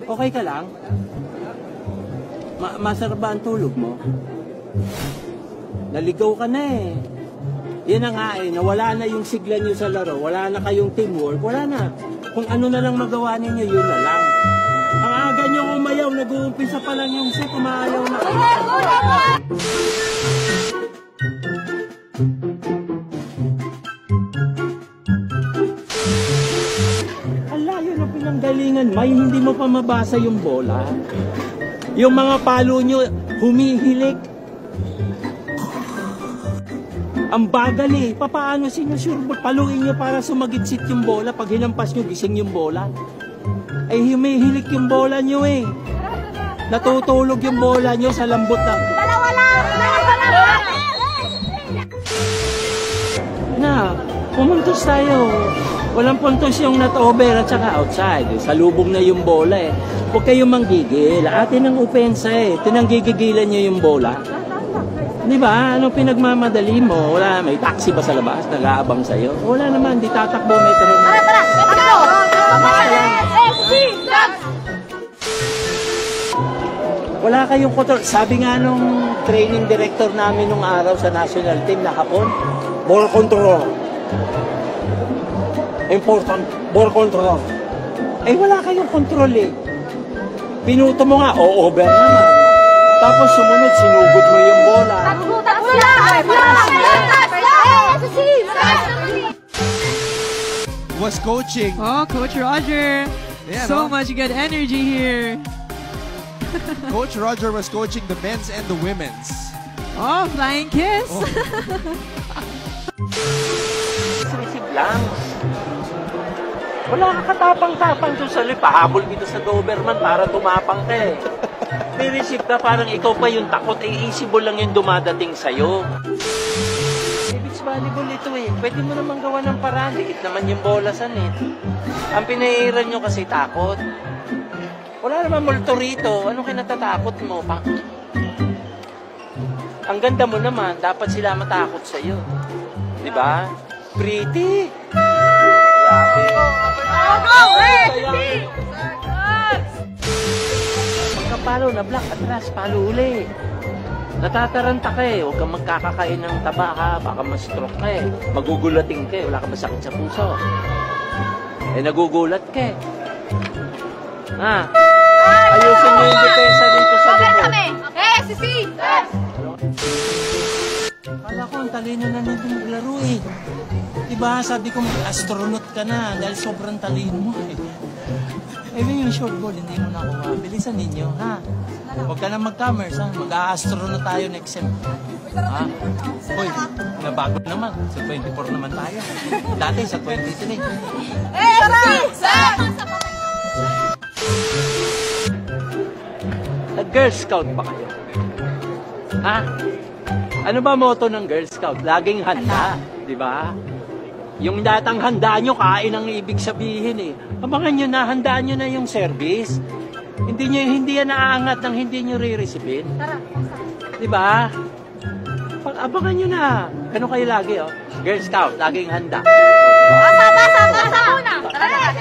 Okay ka lang? Masarap ba ang tulog mo? Naligaw ka na eh. Yan na nga eh, nawala na yung sigla nyo sa laro, wala na kayong teamwork, wala na. Kung ano na lang magawa ninyo, yun na lang. Ang aga nyo umayaw, nag-uumpisa pa lang yung set, umayaw na kayo. Ala, yun ang pinanggalingan, may hindi mo pa mabasa yung bola. Yung mga palo nyo, humihilik. Ang bagal eh. Paano sinusurbot? Paluin nyo para sumagitsit yung bola. Pag hinampas nyo, gising yung bola. Ay humihilik yung bola nyo eh. Natutulog yung bola nyo sa lambot na. Dalawa lang! Na, pumuntos tayo. Walang puntos yung not over at saka outside. Salubong na yung bola eh. Huwag kayong manggigil. Atin ang opensa eh. Tinanggigigilan nyo yung bola. Di ba? Anong pinagmamadali mo? Wala, may taxi ba sa labas? Nag-aabang sa'yo? Wala naman, di tatakbo, may taro. Tara! Let's go! Wala kayong control. Sabi nga nung training director namin nung araw sa national team na hapon, ball control. Important, ball control. Eh, wala kayong control eh. Pinuto mo nga, over naman. Tapos sumunod, sinugod mo yung bola. Was coaching. Oh, Coach Roger. Yeah, So no? much good energy here. Coach Roger was coaching the men's and the women's. Oh, flying kiss. Oh. Receive lang. Wala ka katapang-tapang doon sa lipa. Habol dito sa Doberman para tumapang ka eh. May receive ka, parang ikaw pa yung takot, easy ball lang yung dumadating sa'yo. Beach volleyball ito eh. Pwede mo naman gawa ng paraan. Dikit naman yung bola san eh. Ang pinahiran nyo kasi takot. Wala naman multo rito. Anong kinatatakot mo? Ang ganda mo naman, dapat sila matakot sa'yo. Diba? Pretty! Grabe. Palo na black, atras, palo uli. Natataranta ka eh, huwag kang magkakakain ng taba ha, baka ma-stroke ka eh. Magugulating ka eh, wala ka ba sakit sa puso? Eh, nagugulat ka eh. Ha? Ayusin mo yung depensa dito sa likod. Sisi! Kala ko, ang talino na nito maglaro eh. Diba, sabi ko mag-astronaut ka na dahil sobrang talino mo eh. Eh, yung short ball, hindi mo na ako mabilisan ninyo, ha? Huwag ka na mag-commerce, ha? Mag-a-astro na tayo next sem. Ha? Uy, nabago naman. Sa 24 naman tayo. Dati sa 23. Nag-Girl Scout ba kayo? Ha? Ano ba motto ng Girl Scout? Laging handa, di ba? Yung datang handa nyo, kain ang ibig sabihin eh. Abangan nyo na, handaan nyo na yung service. Hindi yan naaangat ng hindi nyo re-receivein. Diba? Abangan nyo na. Ganun kayo lagi, oh. Girl Scout, laging handa. Basa muna! Tara!